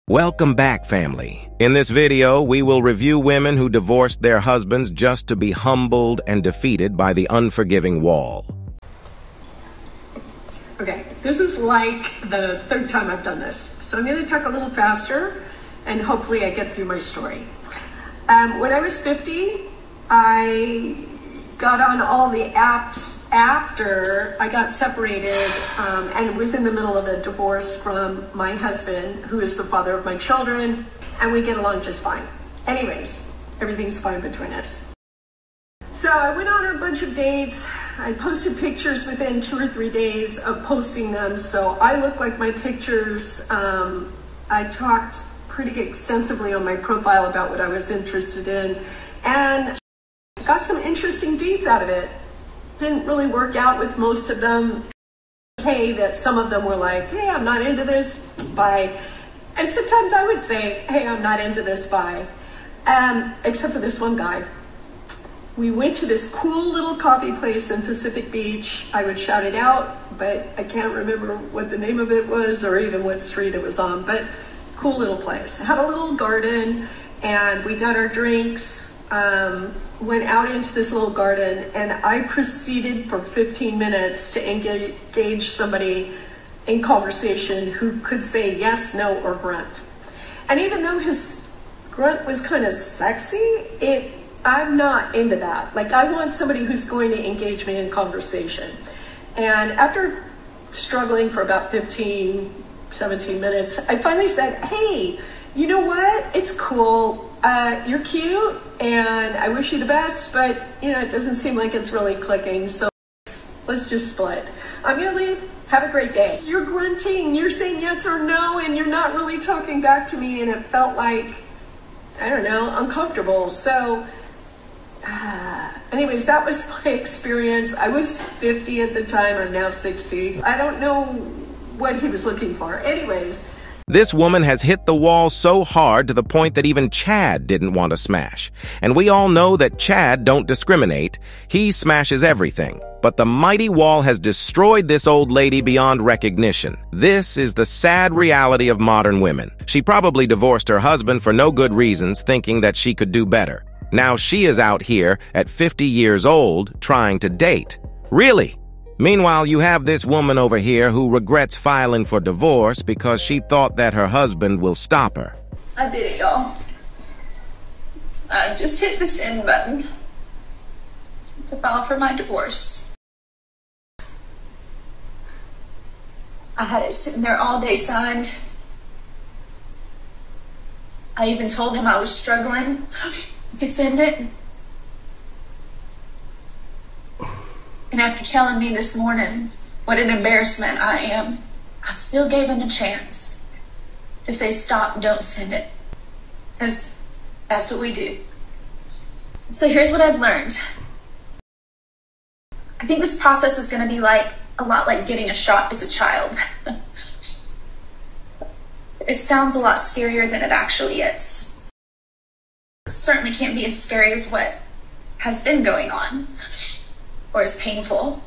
Welcome back, family. In this video, we will review women who divorced their husbands just to be humbled and defeated by the unforgiving wall. Okay, this is like the third time I've done this, so I'm going to talk a little faster and hopefully I get through my story. When I was 50, I got on all the apps after I got separated and was in the middle of a divorce from my husband, who is the father of my children, and we get along just fine. Anyways, everything's fine between us. So I went on a bunch of dates. I posted pictures within 2 or 3 days of posting them, so I look like my pictures. I talked pretty extensively on my profile about what I was interested in, and got some interesting dates out of it. Didn't really work out with most of them. Hey, that some of them were like, hey, I'm not into this, bye. And sometimes I would say, hey, I'm not into this, bye. Except for this one guy. We went to this cool little coffee place in Pacific Beach. I would shout it out, but I can't remember what the name of it was or even what street it was on, but cool little place. Had a little garden, and we got our drinks. Went out into this little garden, and I proceeded for 15 minutes to engage somebody in conversation who could say yes, no, or grunt. And even though his grunt was kind of sexy, I'm not into that. Like, I want somebody who's going to engage me in conversation. And after struggling for about 15, 17 minutes, I finally said, hey, you know what? It's cool. You're cute, and I wish you the best, but you know, it doesn't seem like it's really clicking, so let's just split. I'm gonna leave. Have a great day. You're grunting, you're saying yes or no, and you're not really talking back to me, and it felt like, I don't know, uncomfortable. So anyways, that was my experience. I was 50 at the time. I'm now 60. I don't know what he was looking for. Anyways, this woman has hit the wall so hard to the point that even Chad didn't want to smash. And we all know that Chad don't discriminate. He smashes everything. But the mighty wall has destroyed this old lady beyond recognition. This is the sad reality of modern women. She probably divorced her husband for no good reasons, thinking that she could do better. Now she is out here at 50 years old trying to date. Really? Meanwhile, you have this woman over here who regrets filing for divorce because she thought that her husband will stop her. I did it, y'all. I just hit the send button to file for my divorce. I had it sitting there all day signed. I even told him I was struggling to send it. And after telling me this morning what an embarrassment I am, I still gave him a chance to say, stop, don't send it. Because that's what we do. So here's what I've learned. I think this process is going to be a lot like getting a shot as a child. It sounds a lot scarier than it actually is. It certainly can't be as scary as what has been going on, or as painful.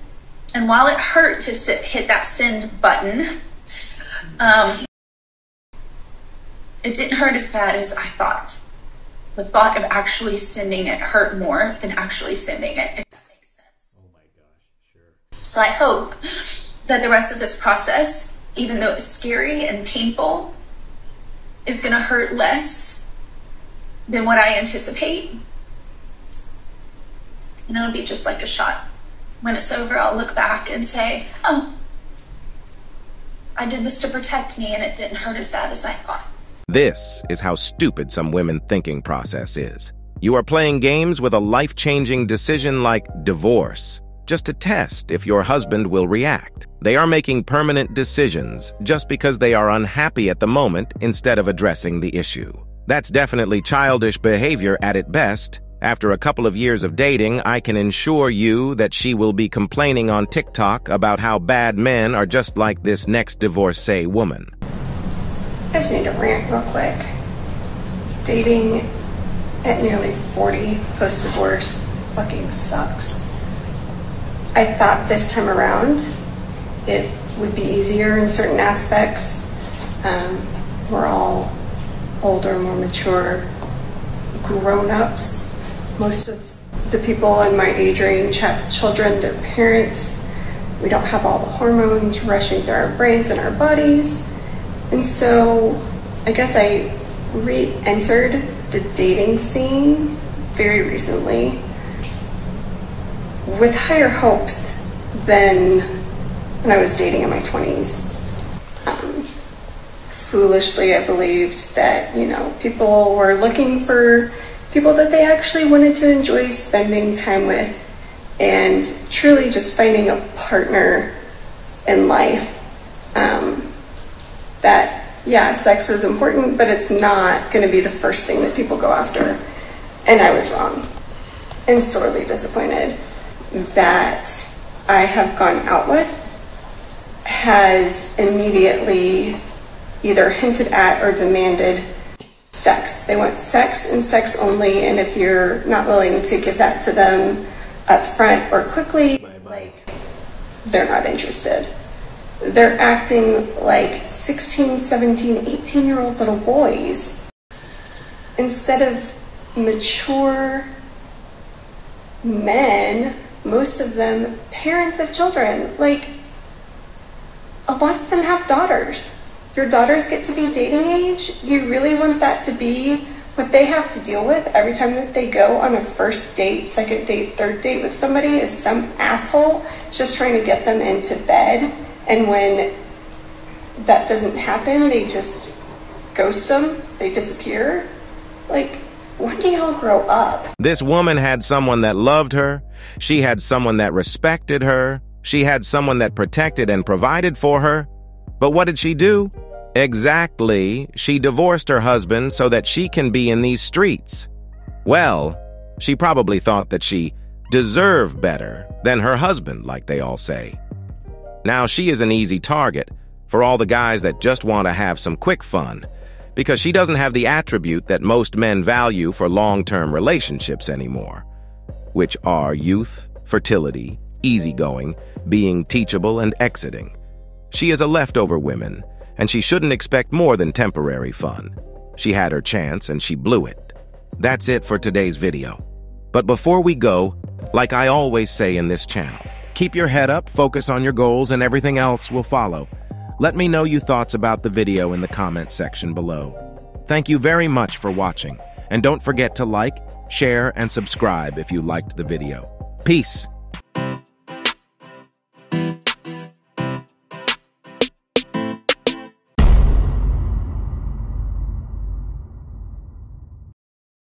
And while it hurt to hit that send button, it didn't hurt as bad as I thought. The thought of actually sending it hurt more than actually sending it, if that makes sense. Oh my gosh, sure. So I hope that the rest of this process, even though it's scary and painful, is gonna hurt less than what I anticipate. And it'll be just like a shot. When it's over, I'll look back and say, oh, I did this to protect me and it didn't hurt as bad as I thought. This is how stupid some women's thinking process is. You are playing games with a life-changing decision like divorce, just to test if your husband will react. They are making permanent decisions just because they are unhappy at the moment instead of addressing the issue. That's definitely childish behavior at its best. After a couple of years of dating, I can assure you that she will be complaining on TikTok about how bad men are just like this next divorcee woman. I just need to rant real quick. Dating at nearly 40 post-divorce fucking sucks. I thought this time around it would be easier in certain aspects. We're all older, more mature grown-ups. Most of the people in my age range have children, they're parents. We don't have all the hormones rushing through our brains and our bodies. And so I guess I re-entered the dating scene very recently with higher hopes than when I was dating in my 20s. Foolishly, I believed that, you know, people were looking for people that they actually wanted to enjoy spending time with and truly just finding a partner in life. That, yeah, sex was important, but it's not going to be the first thing that people go after. And I was wrong and sorely disappointed. That I have gone out with has immediately either hinted at or demanded sex. They want sex and sex only, and if you're not willing to give that to them up front or quickly, like, they're not interested. They're acting like 16, 17, 18-year-old little boys instead of mature men, most of them parents of children. Like, a lot of them have daughters. Your daughters get to be dating age. You really want that to be what they have to deal with every time that they go on a first date, second date, third date with somebody is some asshole just trying to get them into bed. And when that doesn't happen, they just ghost them. They disappear. Like, when do y'all grow up? This woman had someone that loved her. She had someone that respected her. She had someone that protected and provided for her. But what did she do? Exactly, she divorced her husband so that she can be in these streets. Well, she probably thought that she deserved better than her husband, like they all say. Now she is an easy target for all the guys that just want to have some quick fun, because she doesn't have the attribute that most men value for long-term relationships anymore, which are youth, fertility, easygoing, being teachable, and exiting. She is a leftover woman, and she shouldn't expect more than temporary fun. She had her chance, and she blew it. That's it for today's video. But before we go, like I always say in this channel, keep your head up, focus on your goals, and everything else will follow. Let me know your thoughts about the video in the comment section below. Thank you very much for watching, and don't forget to like, share, and subscribe if you liked the video. Peace.